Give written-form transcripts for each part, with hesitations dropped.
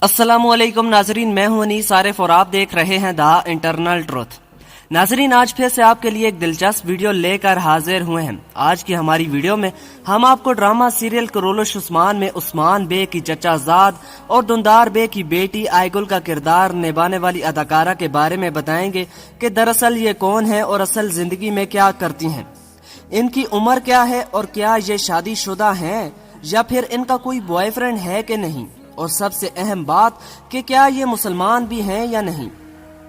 अस्सलाम वालेकुम नाजरीन, मैं हूं अनीस आरिफ और आप देख रहे हैं द इंटरनल ट्रुथ। नाजरीन, आज फिर से आपके लिए एक दिलचस्प वीडियो लेकर हाजिर हुए हैं। आज की हमारी वीडियो में हम आपको ड्रामा सीरियल कुरोलुश उस्मान में उस्मान बे की चचाजाद और दुंदार बे की बेटी आयगुल का किरदार निभाने वाली अदाकारा के बारे में बताएंगे कि दरअसल ये कौन है और असल जिंदगी में क्या करती हैं, इनकी उम्र क्या है और क्या ये शादीशुदा हैं या फिर इनका कोई बॉयफ्रेंड है कि नहीं, और सबसे अहम बात कि क्या ये मुसलमान भी हैं या नहीं।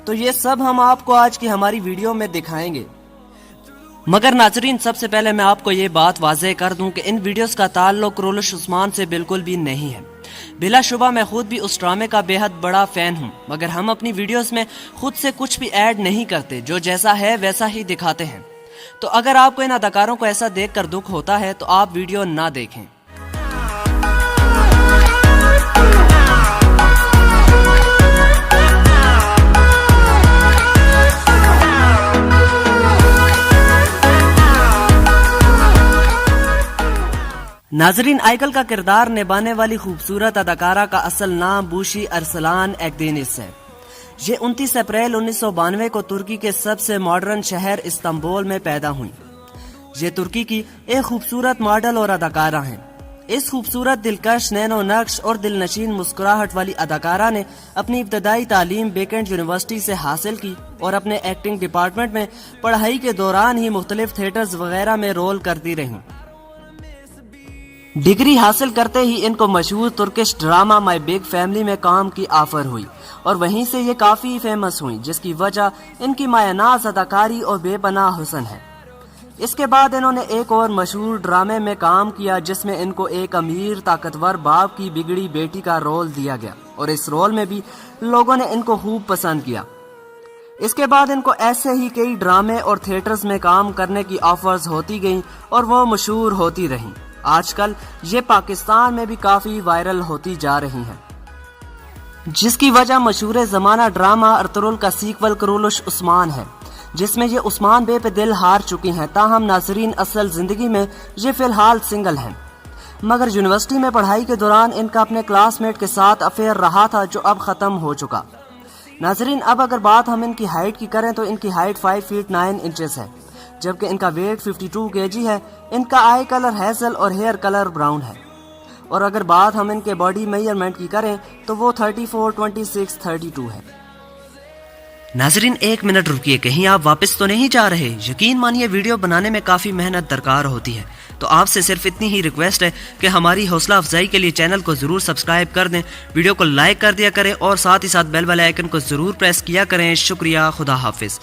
तो ये सब हम आपको आज की हमारी वीडियो में दिखाएंगे। मगर नाजरीन, सबसे पहले मैं आपको ये बात वाज़ेह कर दूं कि इन वीडियोस का ताल्लुक कुरोलुश उस्मान से बिल्कुल भी नहीं है। बिलाशुबा मैं खुद भी उस ड्रामे का बेहद बड़ा फैन हूं, मगर हम अपनी वीडियोस में खुद से कुछ भी ऐड नहीं करते, जो जैसा है वैसा ही दिखाते हैं। तो अगर आपको इन अदाकारों को ऐसा देखकर दुख होता है तो आप वीडियो ना देखें। नाजरीन, आयगुल का किरदार निभाने वाली खूबसूरत अदाकारा का असल नाम बूशी अरसलान एक्देनिस है। ये 29 अप्रैल 1992 को तुर्की के सबसे मॉडर्न शहर इस्तांबुल में पैदा हुई। ये तुर्की की एक खूबसूरत मॉडल और अदाकारा हैं। इस खूबसूरत, दिलकश, नैनो नक्श और दिलनशीन मुस्कुराहट वाली अदाकारा ने अपनी इब्तदाई तालीम बेकेंट यूनिवर्सिटी से हासिल की और अपने एक्टिंग डिपार्टमेंट में पढ़ाई के दौरान ही मुख्तलिफ थिएटर्स वगैरह में रोल करती रही। डिग्री हासिल करते ही इनको मशहूर तुर्किश ड्रामा माई बिग फैमिली में काम की ऑफर हुई और वहीं से ये काफी फेमस हुई, जिसकी वजह इनकी मायनाज अदाकारी और बेपनाह हुस्न है। इसके बाद इन्होंने एक और मशहूर ड्रामे में काम किया जिसमें इनको एक अमीर ताकतवर बाप की बिगड़ी बेटी का रोल दिया गया और इस रोल में भी लोगों ने इनको खूब पसंद किया। इसके बाद इनको ऐसे ही कई ड्रामे और थिएटर्स में काम करने की ऑफर्स होती गईं और वो मशहूर होती रहीं। आजकल ये पाकिस्तान में भी काफी वायरल होती जा रही हैं, जिसकी वजह मशहूर जमाना ड्रामा अर्तुगरुल का सीक्वल कुरोलुश उस्मान है, जिसमें ये उस्मान बे पे दिल हार चुकी हैं। ताहम नाजरीन, असल जिंदगी में ये फिलहाल सिंगल हैं, मगर यूनिवर्सिटी में पढ़ाई के दौरान इनका अपने क्लासमेट के साथ अफेयर रहा था, जो अब खत्म हो चुका। नाजरीन, अब अगर बात हम इनकी हाइट की करें तो इनकी हाइट 5 फीट 9 इंचेस है, जबकि इनका वेट 52 kg है। इनका आई कलर हैजल और हेयर कलर ब्राउन है। और अगर बात हम इनके बॉडी मेजरमेंट की करें तो वो 34, 26, 32 है। नाजरीन, एक मिनट रुकिए, कहीं आप वापस तो नहीं जा रहे? यकीन मानिए, वीडियो बनाने में काफी मेहनत दरकार होती है, तो आपसे सिर्फ इतनी ही रिक्वेस्ट है कि हमारी हौसला अफजाई के लिए चैनल को जरूर सब्सक्राइब कर दें, वीडियो को लाइक कर दिया करें और साथ ही साथ बेल वाले आइकन को जरूर प्रेस किया करें। शुक्रिया, खुदा हाफिज।